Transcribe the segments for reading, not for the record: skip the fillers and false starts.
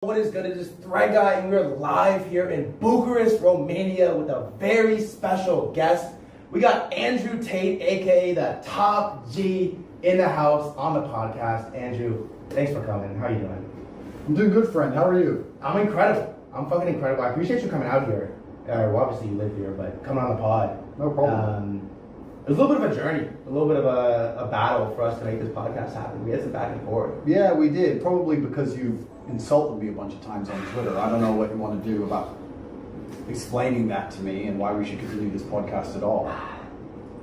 What is good? It is Thread Guy, and we're live here in Bucharest, Romania, with a very special guest. We got Andrew Tate, aka the Top G, in the house on the podcast. Andrew, thanks for coming. How are you doing? I'm doing good, friend. How are you? I'm incredible. I'm fucking incredible. I appreciate you coming out here. Well, obviously you live here, but coming on the pod. No problem. It was a little bit of a journey, a little bit of a battle for us to make this podcast happen. We had some back and forth. Yeah, we did. Probably because you've insulted me a bunch of times on Twitter. I don't know what you want to do about explaining that to me and why we should continue this podcast at all.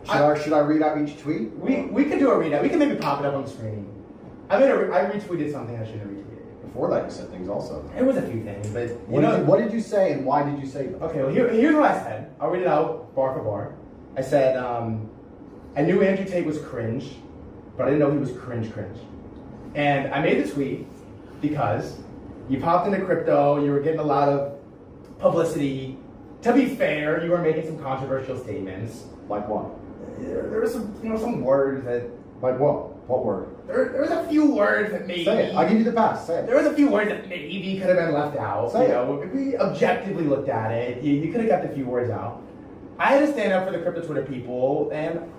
Should I read out each tweet? We could do a readout. We can maybe pop it up on the screen. I retweeted something I shouldn't have retweeted. Before that, you said things also. It was a few things, but what did you say and why did you say them? Okay, well here's what I said. I'll read it out bar for bar. I said, I knew Andrew Tate was cringe, but I didn't know he was cringe. And I made the tweet because you popped into crypto, you were getting a lot of publicity. To be fair, you were making some controversial statements. Like what? There were some words that... Like what? What word? There was a few words that maybe... Say it. I'll give you the pass. Say it. There was a few words that maybe could have been left out. Say it. If we objectively looked at it, you could have kept a few words out. I had to stand up for the crypto Twitter people, and...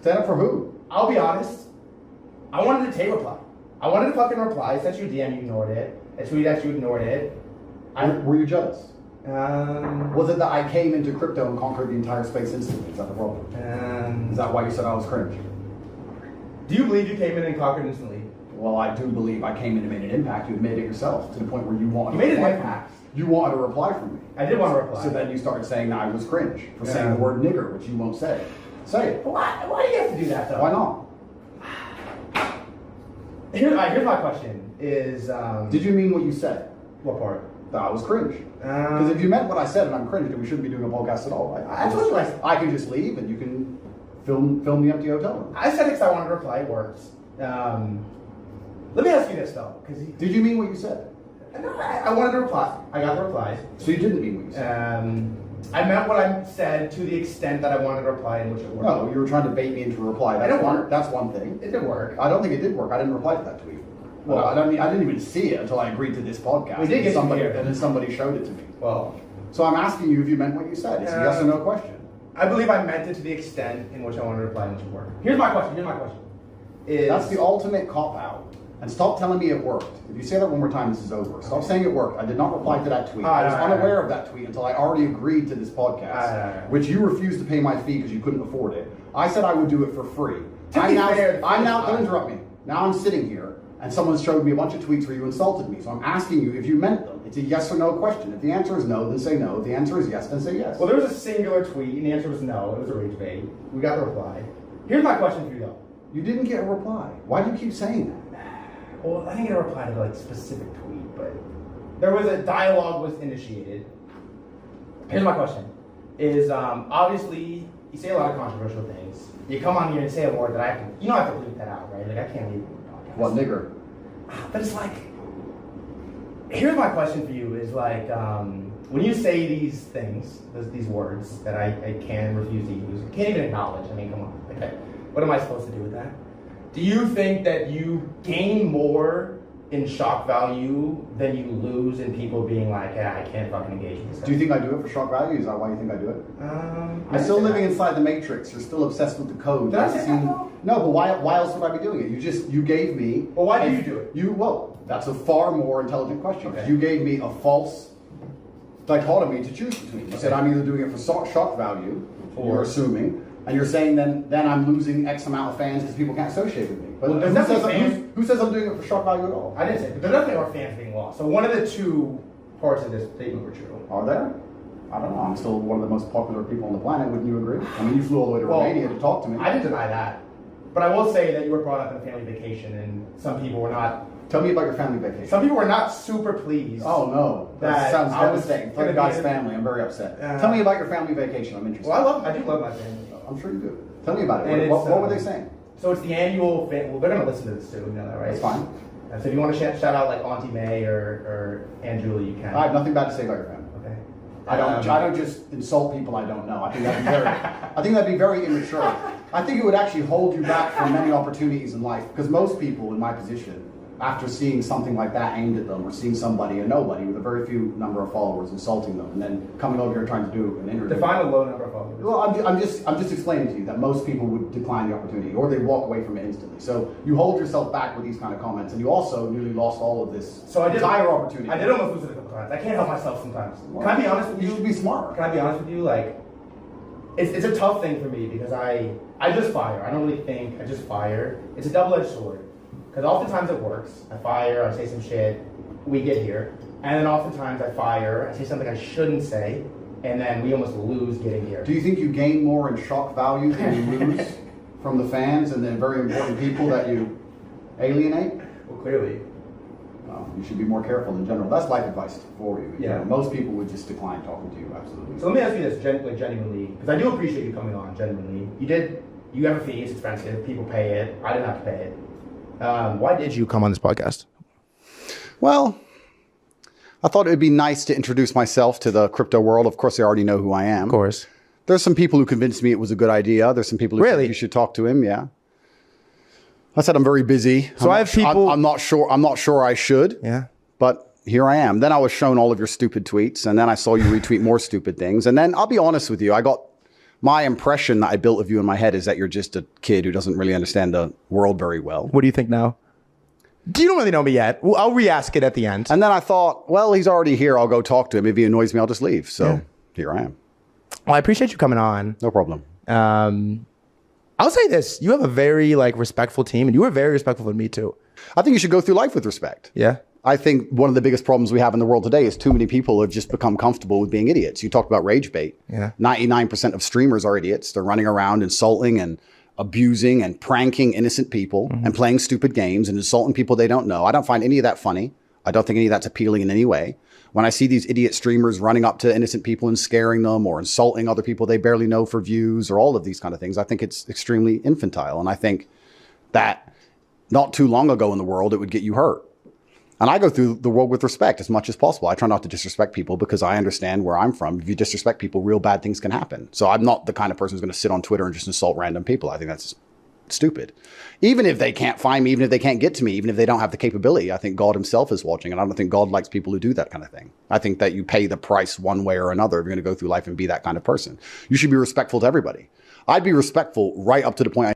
Stand up for who? I'll be honest. I wanted to take reply. I wanted to fucking reply. I sent you a DM, you ignored it. I tweeted at you, ignored it. Were you jealous? Um, Was it that I came into crypto and conquered the entire space instantly? Is that the problem? Is that why you said I was cringe? Do you believe you came in and conquered instantly? Well, I do believe I came in and made an impact. You admitted it yourself to the point where you wanted You made an reply impact. from me. You wanted a reply from me. I did want to reply. So then you started saying that I was cringe for saying the word nigger, which you won't say. Say it. Why do you have to do that, though? Why not? Here's my question is... Did you mean what you said? What part? That I was cringe. Because if you meant what I said and I'm cringe, then we shouldn't be doing a podcast at all. I can just leave and you can film the empty hotel room. I said it because I wanted to reply. It worked. Let me ask you this, though. Did you mean what you said? No, I wanted to reply. I got the replies. So you didn't mean what you said? I meant what I said to the extent that I wanted to reply, in which it worked. No, you were trying to bait me into a reply. That's one thing. It did work. I don't think it did work. I didn't reply to that tweet. Well, I didn't even see it until I agreed to this podcast. We did get somebody, here. and then somebody showed it to me. Well, so I'm asking you if you meant what you said. It's a yes or no question. I believe I meant it to the extent in which I wanted to reply, in which it worked. Here's my question. That's the ultimate cop-out. And stop telling me it worked. If you say that one more time, this is over. Stop saying it worked. I did not reply to that tweet. I was unaware of that tweet until I already agreed to this podcast, which you refused to pay my fee because you couldn't afford it. I said I would do it for free. Don't interrupt me. Now I'm sitting here, and someone showed me a bunch of tweets where you insulted me. So I'm asking you if you meant them. It's a yes or no question. If the answer is no, then say no. If the answer is yes, then say yes. Well, there was a singular tweet, and the answer was no. It was a rage bait. We got the reply. Here's my question for you, though. You didn't get a reply. Why do you keep saying that? Well, I didn't get a reply to the specific tweet, but there was a dialogue was initiated. Here's my question: is obviously you say a lot of controversial things. You come on here and say a word that I have to, I have to bleep that out, right? Like I can't leave it on the podcast. What nigger? But it's like, here's my question for you: is like when you say these things, these words that I can refuse to use, can't even acknowledge. I mean, come on, okay, what am I supposed to do with that? Do you think that you gain more in shock value than you lose in people being like, yeah, I can't fucking engage with this guy? Do you think I do it for shock value? Is that why you think I do it? I'm still living inside the matrix. You're still obsessed with the code. Did I say that? No, but why else would I be doing it? You gave me... Well, why do you do it? That's a far more intelligent question. Okay. You gave me a false dichotomy to choose between. You said I'm either doing it for shock value, you're assuming, and you're saying then I'm losing X amount of fans because people can't associate with me. But who says I'm doing it for shock value at all? I didn't say it, but there definitely are fans being lost. So one of the two parts of this statement were true. Are there? I don't know. I'm still one of the most popular people on the planet. Wouldn't you agree? I mean, you flew all the way to Romania to talk to me. I didn't deny that. But I will say that you were brought up in a family vacation, and some people were not... Tell me about your family vacation. Some people were not super pleased. Oh, no. That sounds devastating. For the guy's family. I'm very upset. Tell me about your family vacation. I'm interested. Well, I do love my family. I'm sure you do. Tell me about it. What were they saying? So it's the annual... Well, they're going to listen to this too, you know that, right? That's fine. So if you want to shout out like Auntie May or Aunt Julie, you can. I have nothing bad to say about your family. Okay. I don't just insult people I don't know. I think that'd be very immature. I think it would actually hold you back from many opportunities in life because most people in my position after seeing something like that aimed at them, or seeing somebody, a nobody with a very few number of followers, insulting them, and then coming over here trying to do an interview. Define a low number of followers. Well, I'm just explaining to you that most people would decline the opportunity, or they walk away from it instantly. So you hold yourself back with these kind of comments, and you also nearly lost all of this entire opportunity. I did almost lose it a couple times. I can't help myself sometimes. Well, can I be honest with you? You should be smart. Can I be honest with you? Like, it's a tough thing for me because I just fire. I don't really think. I just fire. It's a double-edged sword. Because oftentimes it works. I fire, I say some shit, we get here. And then oftentimes I fire, I say something I shouldn't say, and then we almost lose getting here. Do you think you gain more in shock value than you lose from the fans and the very important people that you alienate? Well, clearly. You should be more careful in general. That's life advice for you. Yeah. You know, most people would just decline talking to you, absolutely. So let me ask you this, genuinely, because I do appreciate you coming on, genuinely. You have a fee, it's expensive, people pay it, I didn't have to pay it. Why did you come on this podcast? Well, I thought it would be nice to introduce myself to the crypto world. Of course, they already know who I am. Of course. There's some people who convinced me it was a good idea. There's some people who really? said you should talk to him. Yeah. I said I'm very busy. So I have people. I'm not sure I should. Yeah. But here I am. Then I was shown all of your stupid tweets, and then I saw you retweet more stupid things. And then I'll be honest with you, my impression that I built of you in my head is that you're just a kid who doesn't really understand the world very well. What do you think now? You don't really know me yet. I'll re-ask it at the end. And then I thought, well, he's already here. I'll go talk to him. If he annoys me, I'll just leave. So here I am. Well, I appreciate you coming on. No problem. I'll say this. You have a very respectful team, and you were very respectful of me too. I think you should go through life with respect. Yeah. I think one of the biggest problems we have in the world today is too many people have just become comfortable with being idiots. You talked about rage bait. Yeah. 99% of streamers are idiots. They're running around insulting and abusing and pranking innocent people and playing stupid games and insulting people they don't know. I don't find any of that funny. I don't think any of that's appealing in any way. When I see these idiot streamers running up to innocent people and scaring them or insulting other people they barely know for views or all of these kind of things, I think it's extremely infantile. And I think that not too long ago in the world, it would get you hurt. And I go through the world with respect as much as possible. I try not to disrespect people because I understand where I'm from. If you disrespect people, real bad things can happen. So I'm not the kind of person who's going to sit on Twitter and just insult random people. I think that's stupid. Even if they can't find me, even if they can't get to me, even if they don't have the capability, I think God himself is watching. And I don't think God likes people who do that kind of thing. I think that you pay the price one way or another if you're going to go through life and be that kind of person. You should be respectful to everybody. I'd be respectful right up to the point